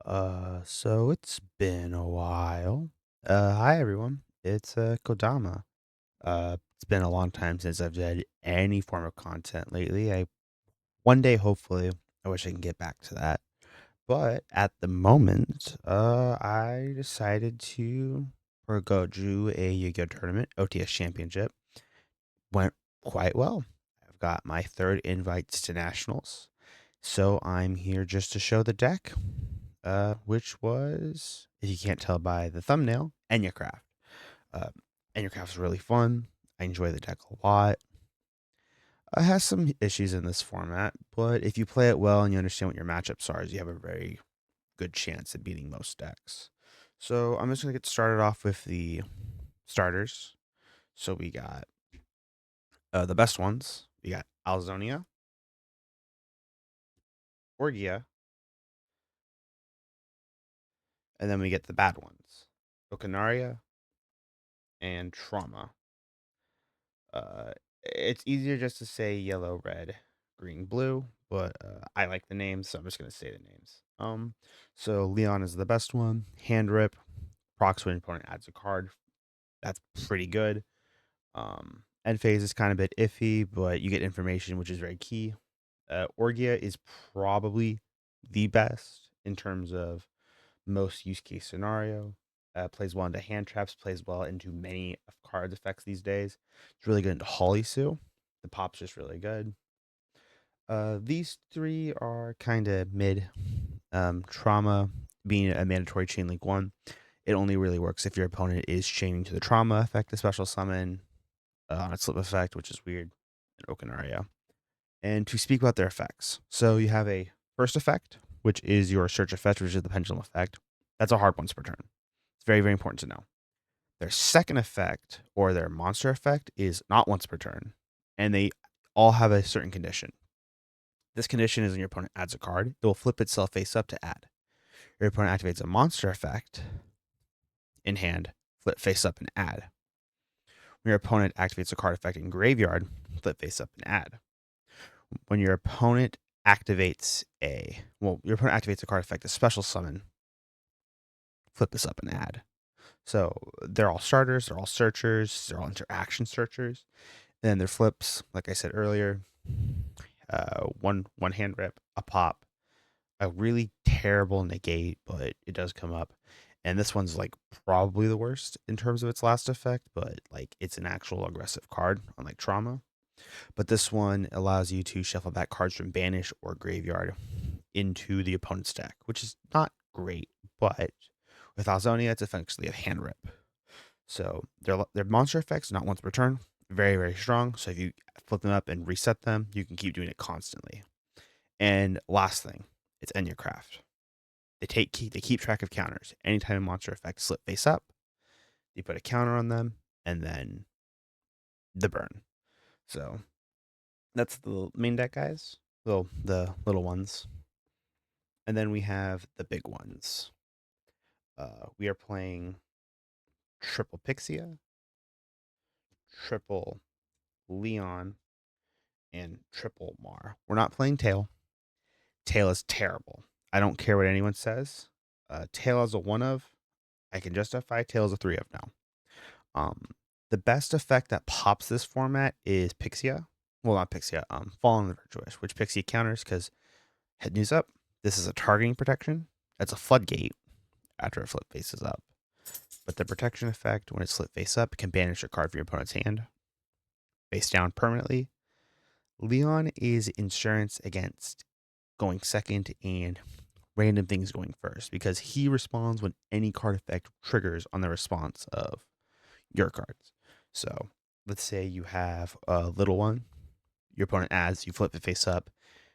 So it's been a while. Hi everyone. It's Kodama. It's been a long time since I've done any form of content lately. I one day hopefully I wish I can get back to that. But at the moment, I decided to go do a Yu-Gi-Oh tournament, OTS championship. Went quite well. I've got my third invites to nationals. So I'm here just to show the deck, which was, if you can't tell by the thumbnail, Enneacraft. Uh, Enneacraft is really fun. I enjoy the deck a lot. It has some issues in this format, but if you play it well and you understand what your matchups are, you have a very good chance at beating most decks. So I'm just going to get started off with the starters. So we got the best ones. We got Alzonia, Orgia, and then we get the bad ones, Okanaria and Trauma. Uh, it's easier just to say yellow, red, green, blue, but I like the names, so I'm just gonna say the names. So Leon is the best one. Hand rip, procs when opponent adds a card. That's pretty good. End phase is kind of a bit iffy, but you get information, which is very key. Orgia is probably the best in terms of most use case scenario. Plays well into hand traps, plays well into many of cards effects these days. It's really good into Holly Sue. The pop's just really good. These three are kind of mid. Trauma being a mandatory chain link one, it only really works if your opponent is chaining to the trauma effect, a special summon on its slip effect, which is weird in Okanaria. And to speak about their effects, so you have a first effect, which is your search effect, which is the pendulum effect. That's a hard once per turn. It's very, very important to know. Their second effect or their monster effect is not once per turn, and they all have a certain condition. This condition is when your opponent adds a card, it will flip itself face up to add. Your opponent activates a monster effect in hand, flip face up and add. When your opponent activates a card effect in graveyard, flip face up and add. When your opponent activates a card effect, a special summon, flip this up and add. So they're all starters, they're all searchers, they're all interaction searchers. And then their flips, like I said earlier, one hand rip, a pop, a really terrible negate, but it does come up. And this one's like probably the worst in terms of its last effect, but like it's an actual aggressive card, unlike Trauma. But this one allows you to shuffle back cards from banish or graveyard into the opponent's deck, which is not great, but with Alzonia, it's essentially a hand rip. So their monster effects, not once per turn, very, very strong. So if you flip them up and reset them, you can keep doing it constantly. And last thing, it's Enneacraft. They keep track of counters. Anytime a monster effect slip face up, they put a counter on them, and then the burn. So that's the main deck, guys. Well, the little ones. And then we have the big ones. We are playing triple Pixia, triple Leon, and triple Mar. We're not playing Tail. Tail is terrible. I don't care what anyone says. Tail is a one of. I can justify Tail is a three of now. Um, the best effect that pops this format is Pixia. Well, not Pixia. Fallen the Virtuous, which Pixia counters because head news up. This is a targeting protection. That's a floodgate after a flip faces up. But the protection effect, when it's flip face up, can banish a card from your opponent's hand face down permanently. Leon is insurance against going second and random things going first because he responds when any card effect triggers on the response of your cards. So let's say you have a little one, your opponent adds, you flip it face up,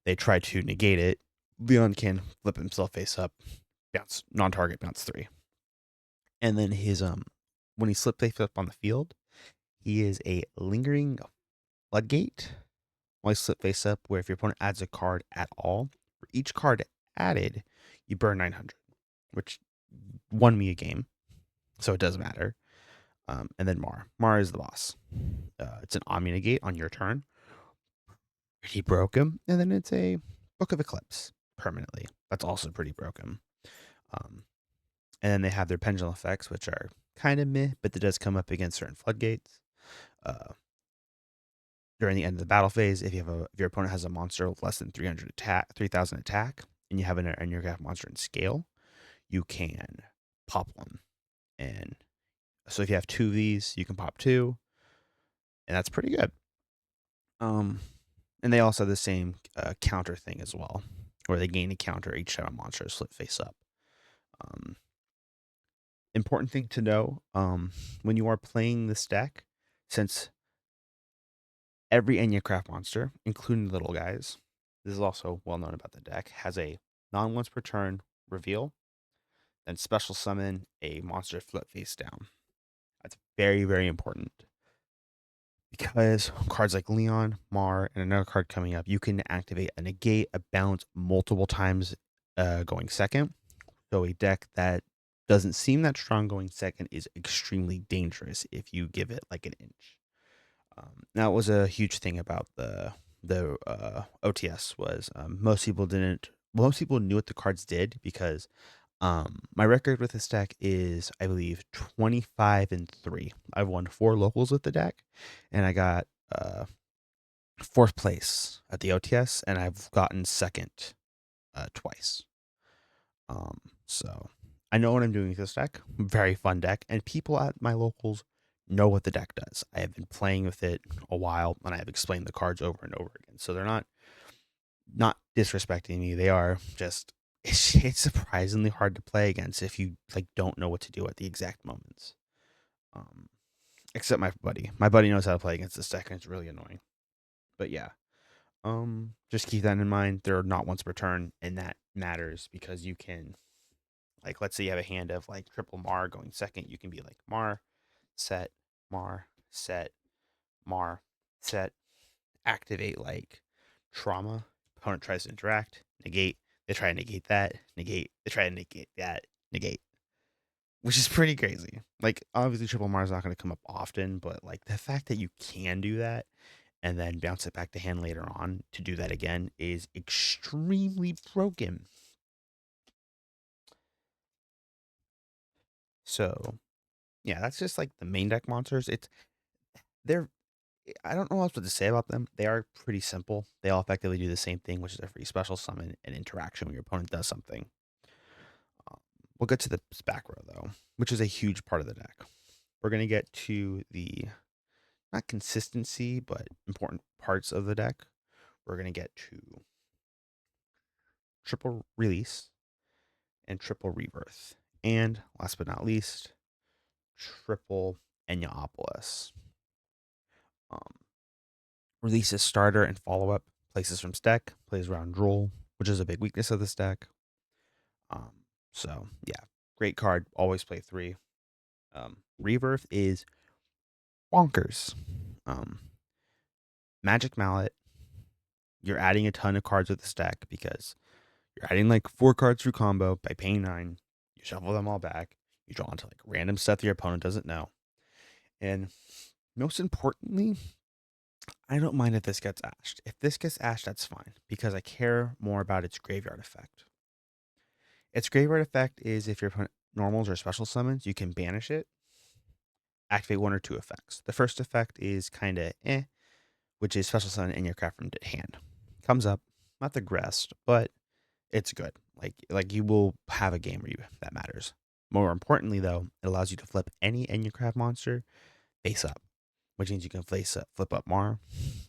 they try to negate it. Leon can flip himself face up, bounce non-target, bounce three. And then his when he slip face up on the field, he is a lingering floodgate. While he slip face up, where if your opponent adds a card at all, for each card added, you burn 900, which won me a game, so it does matter. And then Mar. Mar is the boss. It's an Omni negate on your turn. He broke him, and then it's a Book of Eclipse permanently. That's also pretty broken. Um, and then they have their pendulum effects, which are kind of meh, but it does come up against certain floodgates. Uh, During the end of the battle phase, if your opponent has a monster with less than 300 attack, 3,000 attack, and you have an Enneacraft monster in scale, you can pop one. And so if you have two of these, you can pop two, and that's pretty good. And they also have the same counter thing as well, where they gain a counter each time a monster is flipped face up. Um, Important thing to know when you are playing this deck, since every Enneacraft monster, including the little guys, this is also well known about the deck, has a non once per turn reveal, then special summon a monster flip face down. That's very, very important because cards like Leon, Mar, and another card coming up, you can activate a negate, a bounce multiple times going second. So a deck that doesn't seem that strong going second is extremely dangerous if you give it like an inch. That was a huge thing about the OTS was most people knew what the cards did because my record with this deck is, I believe, 25-3. I've won 4 locals with the deck, and I got fourth place at the OTS, and I've gotten second twice. So I know what I'm doing with this deck. Very fun deck, and people at my locals know what the deck does. I have been playing with it a while, and I have explained the cards over and over again. So they're not disrespecting me. They are just it's surprisingly hard to play against if you like don't know what to do at the exact moments. Um, except my buddy. My buddy knows how to play against this deck, and it's really annoying. But yeah, just keep that in mind. They're not once per turn, and that matters because you can, like, let's say you have a hand of like triple Mar going second, you can be like Mar, set, Mar, set, Mar, set, activate like trauma. Opponent tries to interact, negate. They try to negate that, negate. They try to negate that, negate. Which is pretty crazy. Like, obviously, triple Mar is not going to come up often, but like the fact that you can do that and then bounce it back to hand later on to do that again is extremely broken. So, yeah, that's just like the main deck monsters. They're I don't know what else to say about them. They are pretty simple. They all effectively do the same thing, which is a free special summon and interaction when your opponent does something. Um, we'll get to the back row though, which is a huge part of the deck. We're gonna get to the not consistency, but important parts of the deck. We're gonna get to triple release and triple rebirth, and last but not least, triple Enneapolis. Um, Releases starter and follow up, places from stack, plays around drool, which is a big weakness of this deck. Um, so yeah, great card. Always play 3. Rebirth is bonkers. Um, Magic Mallet. You're adding a ton of cards with the stack because you're adding like 4 cards through combo by paying 9. You shuffle them all back. You draw into like random stuff your opponent doesn't know. And most importantly, I don't mind if this gets ashed. If this gets ashed, that's fine because I care more about its graveyard effect. Its graveyard effect is if your opponent normals or special summons, you can banish it, activate 1 or 2 effects. The first effect is kind of which is special summon Enneacraft from dead hand. Comes up, not the best, but it's good. Like you will have a game where that matters. More importantly, though, it allows you to flip any Enneacraft monster face up, which means you can flip up Mar.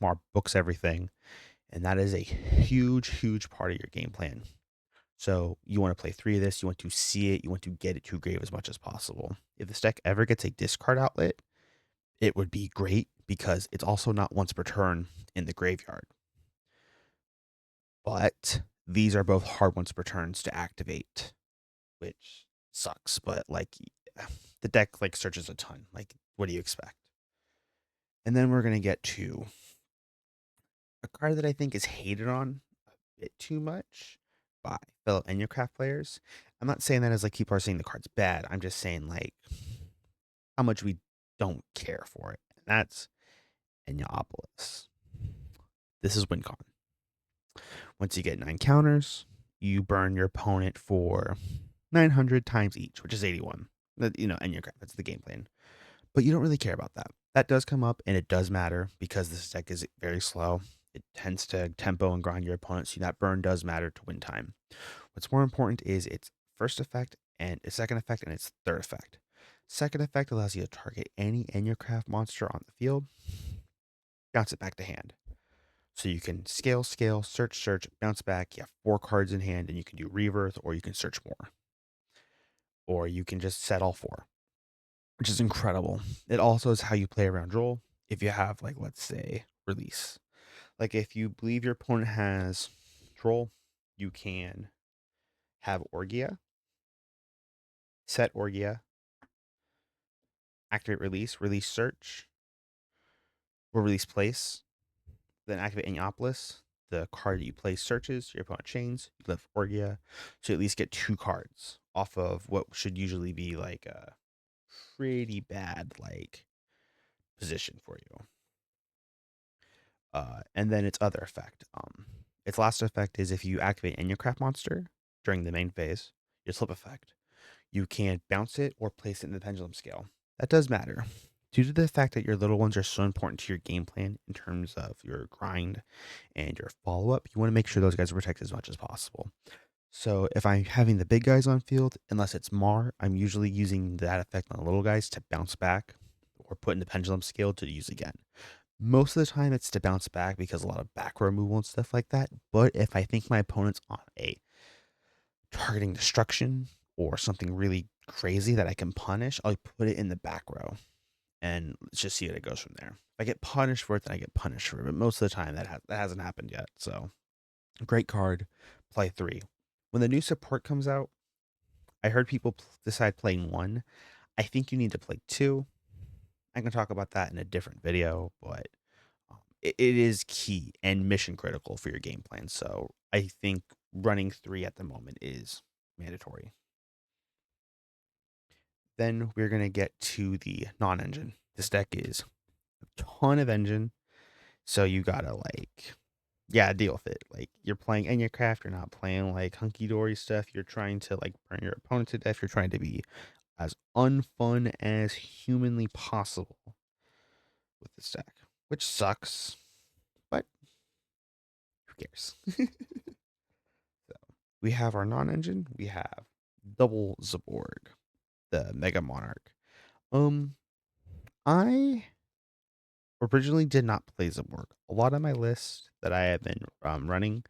Mar books everything, and that is a huge, huge part of your game plan. So you want to play 3 of this, you want to see it, you want to get it to grave as much as possible. If this deck ever gets a discard outlet, it would be great because it's also not once per turn in the graveyard. But these are both hard once per turns to activate, which sucks. But like the deck like searches a ton. Like, what do you expect? And then we're gonna get to a card that I think is hated on a bit too much by fellow Enneacraft players. I'm not saying that as like people are saying the card's bad. I'm just saying like how much we don't care for it. And that's Enneapolis. This is WinCon. Once you get 9 counters, you burn your opponent for 900 times each, which is 81. Enneacraft, that's the game plan. But you don't really care about that. That does come up, and it does matter because this deck is very slow. It tends to tempo and grind your opponent, so that burn does matter to win time. What's more important is its first effect and its second effect and its third effect. Second effect allows you to target any Enneacraft monster on the field, bounce it back to hand. So you can scale, search, bounce back. You have 4 cards in hand, and you can do rebirth, or you can search more, or you can just set all 4, which is incredible. It also is how you play around Joel. If you have, like, let's say, release. Like, if you believe your opponent has Troll, you can have Orgia, set Orgia, activate release search, or release place, then activate Enneopolis. The card that you play searches, your opponent chains, you lift Orgia. So you at least get 2 cards off of what should usually be like a pretty bad like position for you. And then its other effect. Its last effect is if you activate Enneacraft monster during the main phase, your slip effect, you can bounce it or place it in the pendulum scale. That does matter. Due to the fact that your little ones are so important to your game plan in terms of your grind and your follow up, you want to make sure those guys are protected as much as possible. So if I'm having the big guys on field, unless it's Mar, I'm usually using that effect on the little guys to bounce back or put in the pendulum scale to use again. Most of the time it's to bounce back because a lot of back row removal and stuff like that. But if I think my opponent's on a targeting destruction or something really crazy that I can punish, I'll put it in the back row and let's just see how it goes from there. If I get punished for it, then I get punished for it. But most of the time that hasn't happened yet. So great card, play 3. When the new support comes out, I heard people decide playing 1. I think you need to play 2. I can talk about that in a different video, but it is key and mission critical for your game plan. So I think running 3 at the moment is mandatory. Then we're going to get to the non-engine. This deck is a ton of engine, so you gotta like, yeah, deal with it. Like you're playing Enneacraft, you're not playing like hunky dory stuff. You're trying to like burn your opponent to death. You're trying to be as unfun as humanly possible with this deck, which sucks, but who cares? So we have our non-engine. We have double Zaborg, the Mega Monarch. Um, I originally did not play Zaborg. A lot of my lists that I have been running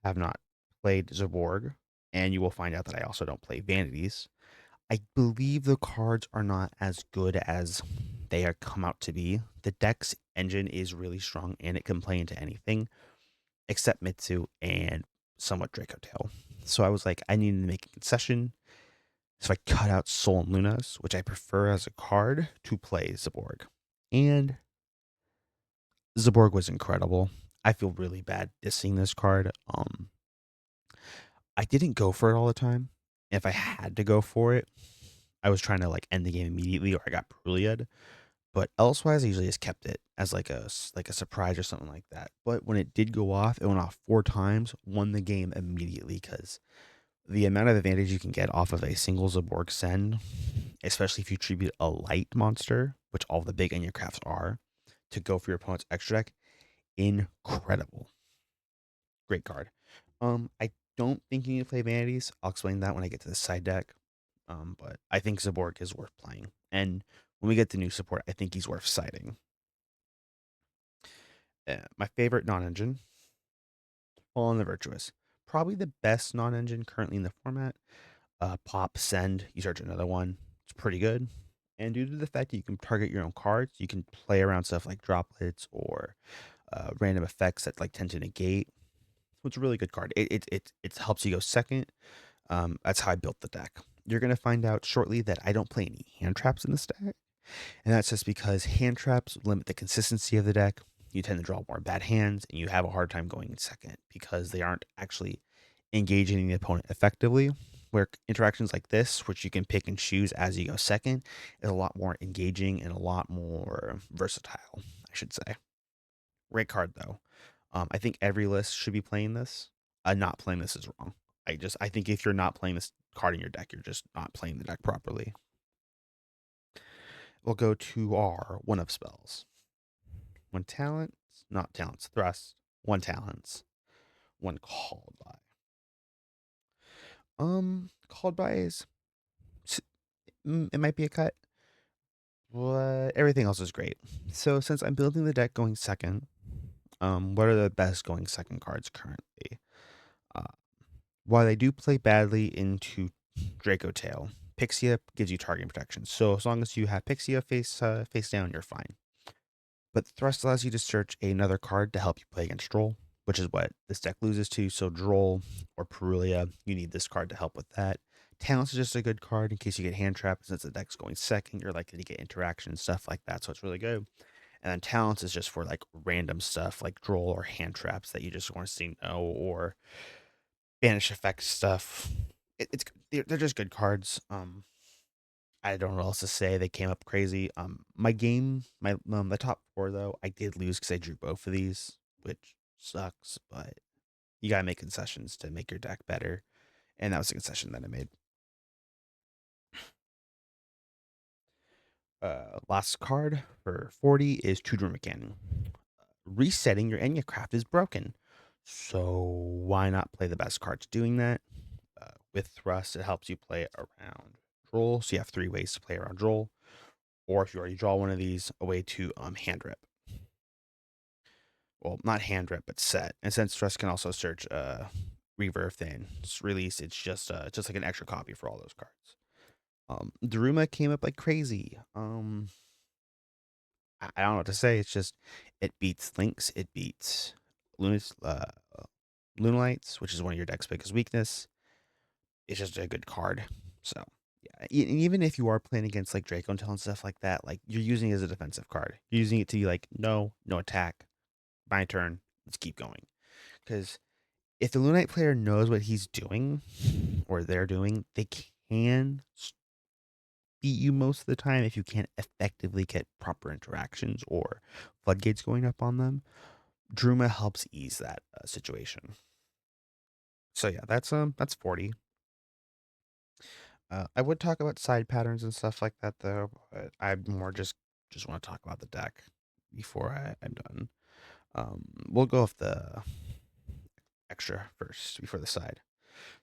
have not played Zaborg, and you will find out that I also don't play Vanities. I believe the cards are not as good as they are come out to be. The deck's engine is really strong, and it can play into anything except Mitsu and somewhat Draco Tail. So I was like, I needed to make a concession. So I cut out Soul and Lunas, which I prefer as a card, to play Zaborg. And Zaborg was incredible. I feel really bad dissing this card. I didn't go for it all the time. If I had to go for it, I was trying to like end the game immediately, or I got Pruliad. But elsewise, I usually just kept it as like a surprise or something like that. But when it did go off, it went off 4 times, won the game immediately because the amount of advantage you can get off of a single Zaborg send, especially if you tribute a light monster, which all the big Enneacrafts are, to go for your opponent's extra deck, incredible. Great card. I don't think you need to play Vanities. I'll explain that when I get to the side deck. But I think Zaborg is worth playing. And when we get to new support, I think he's worth citing. My favorite non-engine, Fallen the Virtuous. Probably the best non-engine currently in the format. Pop, Send, you search another one. It's pretty good. And due to the fact that you can target your own cards, you can play around stuff like droplets or random effects that like tend to negate. So it's a really good card. It helps you go second. That's how I built the deck. You're gonna find out shortly that I don't play any hand traps in this deck, and that's just because hand traps limit the consistency of the deck. You tend to draw more bad hands, and you have a hard time going in second because they aren't actually engaging the opponent effectively. Where interactions like this, which you can pick and choose as you go second, is a lot more engaging and a lot more versatile, I should say. Great card though. I think every list should be playing this. Not playing this is wrong. I think if you're not playing this card in your deck, you're just not playing the deck properly. We'll go to our one of spells. One talent, not talents, thrust, one talents, one called by. Called by is it might be a cut, but everything else is great. So since I'm building the deck going second, what are the best going second cards currently? Uh, while they do play badly into Draco Tail, Pixia gives you targeting protection. So as long as you have Pixia face down, you're fine. But Thrust allows you to search another card to help you play against Droll, which is what this deck loses to. So Droll or Perulia, you need this card to help with that. Talents is just a good card in case you get hand trapped. Since the deck's going second, you're likely to get interaction and stuff like that. So it's really good. And then Talents is just for like random stuff like Droll or hand traps that you just want to see no or banish effect stuff. They're just good cards. I don't know what else to say. They came up crazy. My top four though, I did lose because I drew both of these, which sucks. But you gotta make concessions to make your deck better, and that was a concession that I made. Last card for 40 is Tudor Mechanic. Resetting your Enneacraft is broken, so why not play the best cards doing that? With Thrust, it helps you play around Droll, so you have three ways to play around Droll. Or if you already draw one of these, a way to hand rip. Well, not hand rip, but set. And since Stress can also search Reverb Thin release, it's just like an extra copy for all those cards. Daruma came up like crazy. I don't know what to say. It's just it beats Lynx, it beats Lunas, Lunalights, which is one of your deck's biggest weakness. It's just a good card. So yeah, even if you are playing against like Draco and stuff like that, like you're using it as a defensive card. You're using it to be like, no attack, my turn. Let's keep going. Because if the Lunite player knows what he's doing or they're doing, they can beat you most of the time if you can't effectively get proper interactions or floodgates going up on them. Druma helps ease that situation. So yeah, that's 40. I would talk about side patterns and stuff like that though, but I more just want to talk about the deck before I'm done. We'll go with the extra first before the side.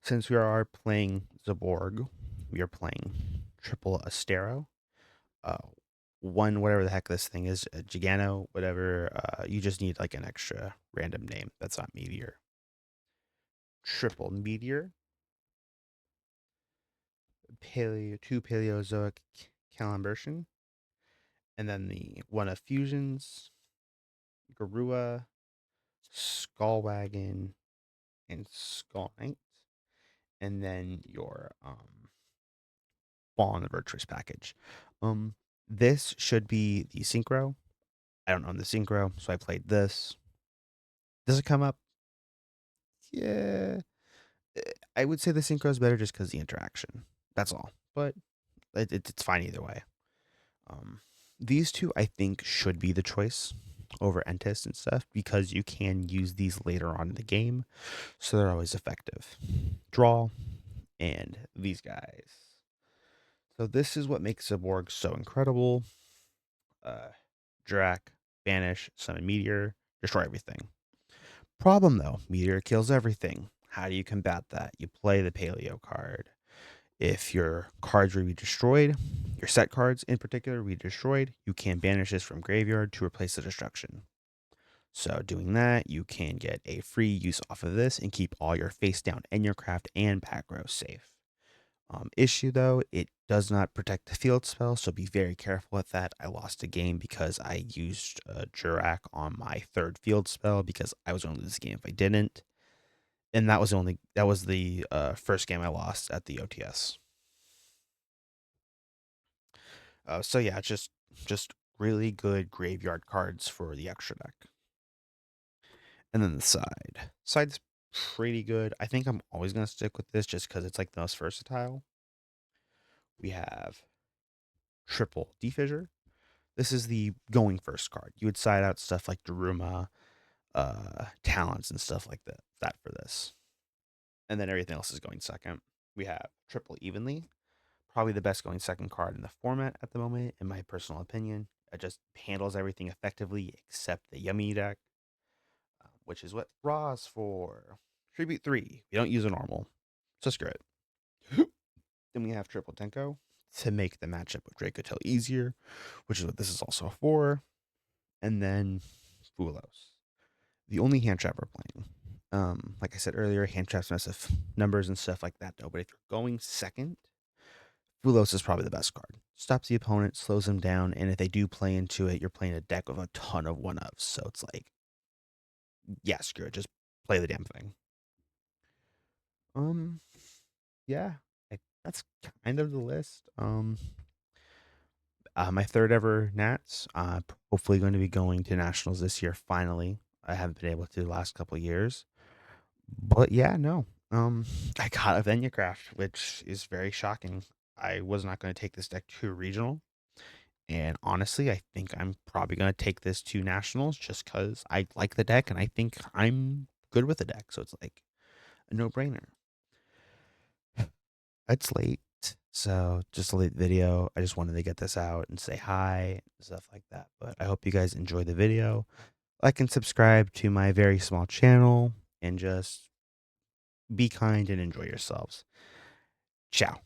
Since we are playing Zaborg, we are playing triple Astero. Uh, one whatever the heck this thing is, Gigano, whatever. You just need like an extra random name that's not Meteor. Triple Meteor, two Paleozoic Calambertion, and then the one of fusions, Garua, Skullwagon, and Skull Knight, and then your Fall on the Virtuous package. Um, this should be the synchro. I don't own the synchro, so I played this. Does it come up? Yeah, I would say the synchro is better just because the interaction. That's all, but it's fine either way. Um, these two I think should be the choice over Entist and stuff because you can use these later on in the game, so they're always effective. Draw and these guys. So this is what makes Cyborg so incredible. Uh, Drac, Banish, Summon Meteor, destroy everything. Problem though, Meteor kills everything. How do you combat that? You play the Paleo card. If your cards will be destroyed, your set cards in particular will be destroyed, you can banish this from graveyard to replace the destruction. So doing that, you can get a free use off of this and keep all your face down Enneacraft and back row safe. Issue though, it does not protect the field spell, so be very careful with that. I lost a game because I used Jurak on my third field spell because I was going to lose the game if I didn't, and that was the first game I lost at the OTS. So yeah, just really good graveyard cards for the extra deck, and then the side's pretty good. I think I'm always gonna stick with this just because it's like the most versatile. We have triple Defissure. This is the going first card. You would side out stuff like Daruma, talents, and stuff like that for this. and then everything else is going second. We have triple evenly, probably the best going second card in the format at the moment, in my personal opinion. It just handles everything effectively except the yummy deck, which is what Raw's for. Tribute 3. We don't use a normal, so screw it. Then we have Triple Tenko to make the matchup with Dracotel easier, which is what this is also for. And then Fulos, the only hand trap we're playing. Like I said earlier, hand traps mess with numbers and stuff like that, though. But if you're going second, Fulos is probably the best card. Stops the opponent, slows them down, and if they do play into it, you're playing a deck with a ton of one ofs. So it's like, yeah, screw it, just play the damn thing. Um, yeah, that's kind of the list. My third ever Nats. Hopefully going to be going to nationals this year. Finally, I haven't been able to the last couple of years, but yeah, no. I got a Enneacraft, which is very shocking. I was not going to take this deck to regional. And honestly, I think I'm probably going to take this to nationals just because I like the deck and I think I'm good with the deck. So it's like a no brainer. It's late. So just a late video. I just wanted to get this out and say hi and stuff like that. But I hope you guys enjoy the video. Like and subscribe to my very small channel and just be kind and enjoy yourselves. Ciao.